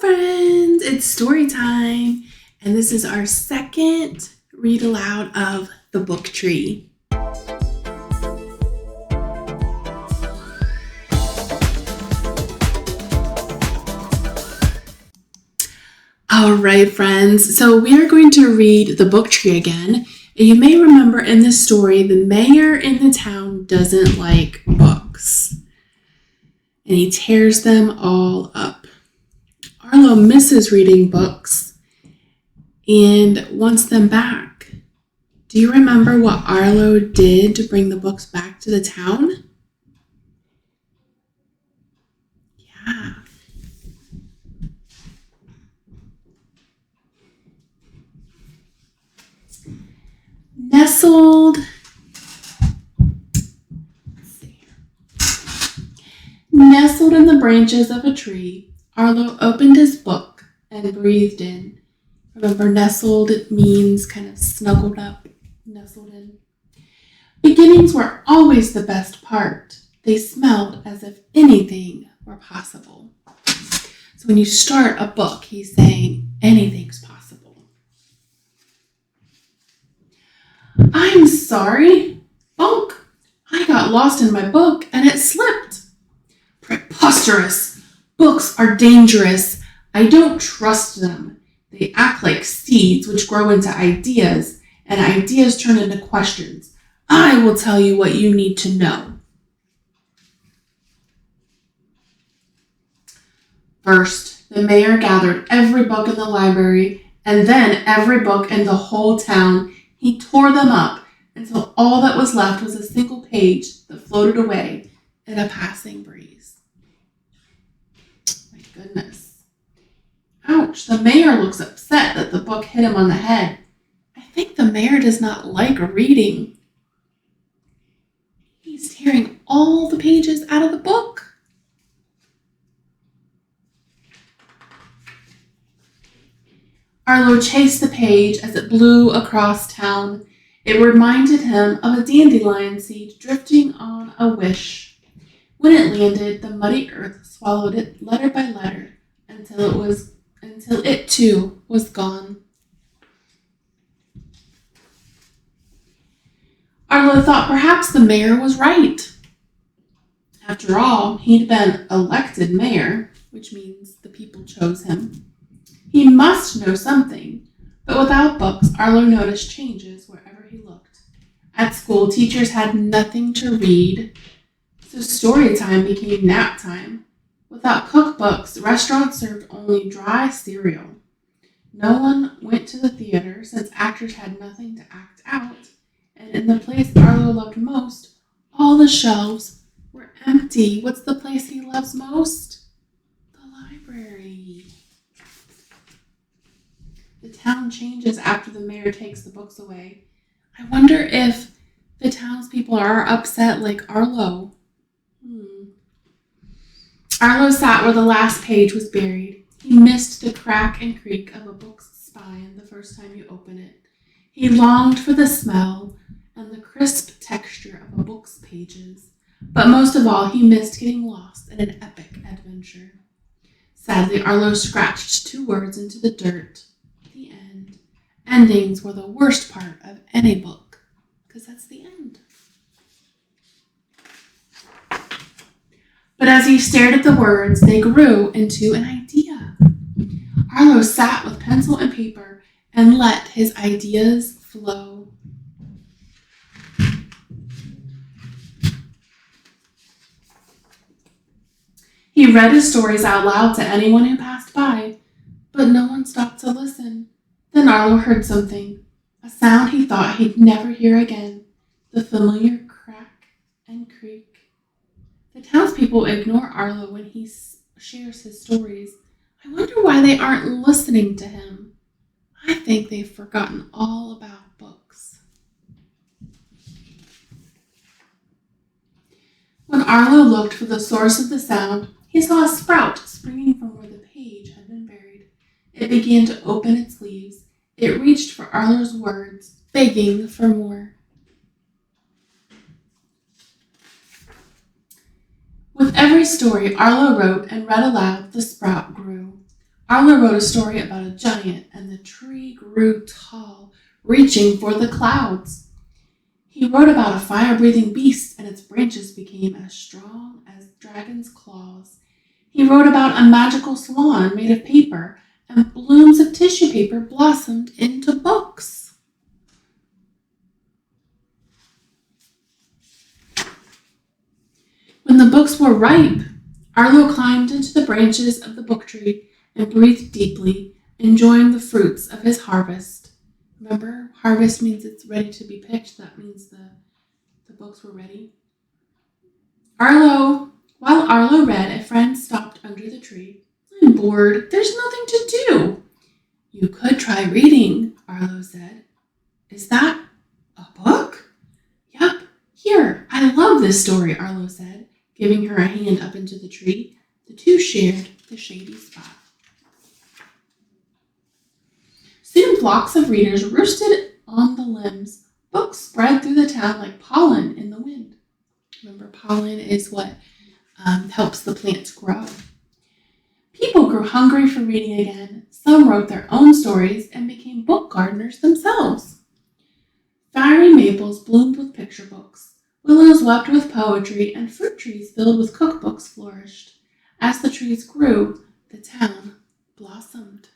friends, it's story time, and this is our second read aloud of The Book Tree. All right, friends, so we are going to read The Book Tree again. And you may remember in this story, the mayor in the town doesn't like books, and he tears them all up. Arlo misses reading books and wants them back. Do you remember what Arlo did to bring the books back to the town? Yeah. Nestled in the branches of a tree, Arlo opened his book and breathed in. Remember, nestled means kind of snuggled up, nestled in. Beginnings were always the best part. They smelled as if anything were possible. So when you start a book, he's saying anything's possible. I'm sorry. Bonk. I got lost in my book and it slipped. Preposterous. Books are dangerous. I don't trust them. They act like seeds which grow into ideas, and ideas turn into questions. I will tell you what you need to know. First, the mayor gathered every book in the library, and then every book in the whole town. He tore them up until all that was left was a single page that floated away in a passing breeze. My goodness. Ouch, the mayor looks upset that the book hit him on the head. I think the mayor does not like reading. He's tearing all the pages out of the book. Arlo chased the page as it blew across town. It reminded him of a dandelion seed drifting on a wish. When it landed, the muddy earth swallowed it letter by letter until it too was gone. Arlo thought perhaps the mayor was right. After all, he'd been elected mayor, which means the people chose him. He must know something, but without books, Arlo noticed changes wherever he looked. At school, teachers had nothing to read, so story time became nap time. Without cookbooks, restaurants served only dry cereal. No one went to the theater since actors had nothing to act out, and in the place Arlo loved most, all the shelves were empty. What's the place he loves most? The library. The town changes after the mayor takes the books away. I wonder if the townspeople are upset like Arlo. Arlo sat where the last page was buried. He missed the crack and creak of a book's spine the first time you open it. He longed for the smell and the crisp texture of a book's pages. But most of all, he missed getting lost in an epic adventure. Sadly, Arlo scratched 2 words into the dirt. The end. Endings were the worst part of any book, because that's the end. But as he stared at the words, they grew into an idea. Arlo sat with pencil and paper and let his ideas flow. He read his stories out loud to anyone who passed by, but no one stopped to listen. Then Arlo heard something, a sound he thought he'd never hear again, the familiar crack and creak. The townspeople ignore Arlo when he shares his stories. I wonder why they aren't listening to him. I think they've forgotten all about books. When Arlo looked for the source of the sound, he saw a sprout springing from where the page had been buried. It began to open its leaves. It reached for Arlo's words, begging for more. With every story Arlo wrote and read aloud, the sprout grew. Arlo wrote a story about a giant, and the tree grew tall, reaching for the clouds. He wrote about a fire-breathing beast, and its branches became as strong as dragons' claws. He wrote about a magical swan made of paper, and blooms of tissue paper blossomed into books. When the books were ripe, Arlo climbed into the branches of the book tree and breathed deeply, enjoying the fruits of his harvest. Remember, harvest means it's ready to be picked. That means the books were ready. While Arlo read, a friend stopped under the tree. I'm bored. There's nothing to do. You could try reading, Arlo said. Is that a book? Yep. Here, I love this story, Arlo said, giving her a hand up into the tree. The two shared the shady spot. Soon flocks of readers roosted on the limbs. Books spread through the town like pollen in the wind. Remember, pollen is what helps the plants grow. People grew hungry for reading again. Some wrote their own stories and became book gardeners themselves. Fiery maples bloomed with picture books. Willows wept with poetry, and fruit trees filled with cookbooks flourished. As the trees grew, the town blossomed.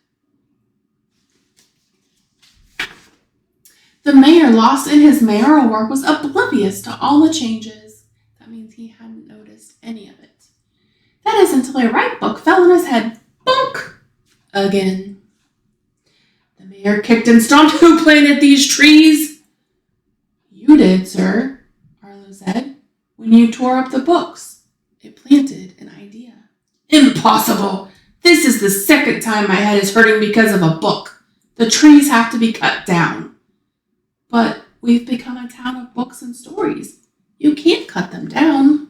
The mayor, lost in his mayoral work, was oblivious to all the changes. That means he hadn't noticed any of it. That is until a ripe book fell on his head. Bonk! Again. The mayor kicked and stomped. Who planted these trees? You did, sir, Arlo said. When you tore up the books, it planted an idea. Impossible! This is the second time my head is hurting because of a book. The trees have to be cut down. But we've become a town of books and stories. You can't cut them down.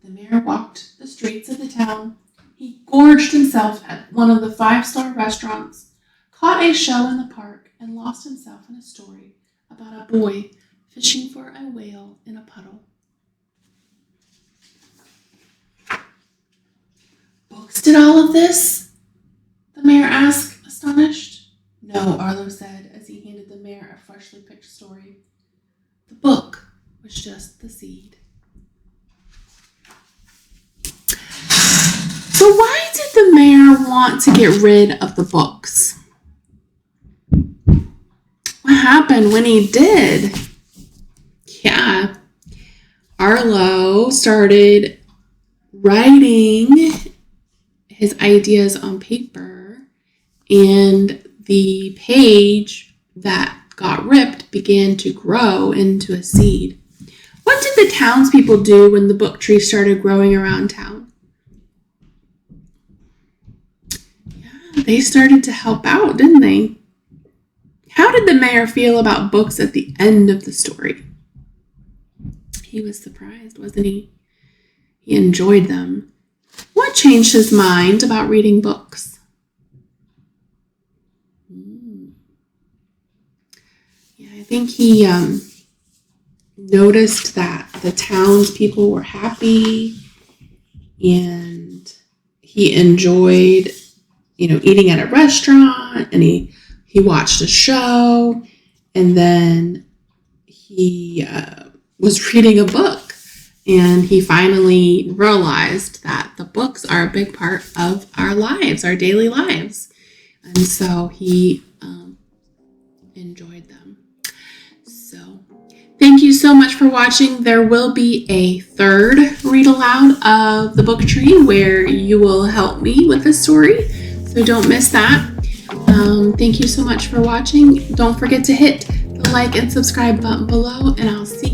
The mayor walked the streets of the town. He gorged himself at one of the 5-star restaurants, caught a show in the park, and lost himself in a story about a boy fishing for a whale in a puddle. Books did all of this? The mayor asked, astonished. No, Arlo said as he handed the mayor a freshly picked story. The book was just the seed. So why did the mayor want to get rid of the books? What happened when he did? Yeah, Arlo started writing his ideas on paper, and the page that got ripped began to grow into a seed. What did the townspeople do when the book tree started growing around town? Yeah, they started to help out, didn't they? How did the mayor feel about books at the end of the story? He was surprised, wasn't he? He enjoyed them. What changed his mind about reading books? I think he noticed that the townspeople were happy, and he enjoyed, eating at a restaurant, and he watched a show, and then he was reading a book, and he finally realized that the books are a big part of our lives, our daily lives, and so he enjoyed them. So, thank you so much for watching. There will be a third read aloud of the book tree where you will help me with the story. So don't miss that. Thank you so much for watching. Don't forget to hit the like and subscribe button below, and I'll see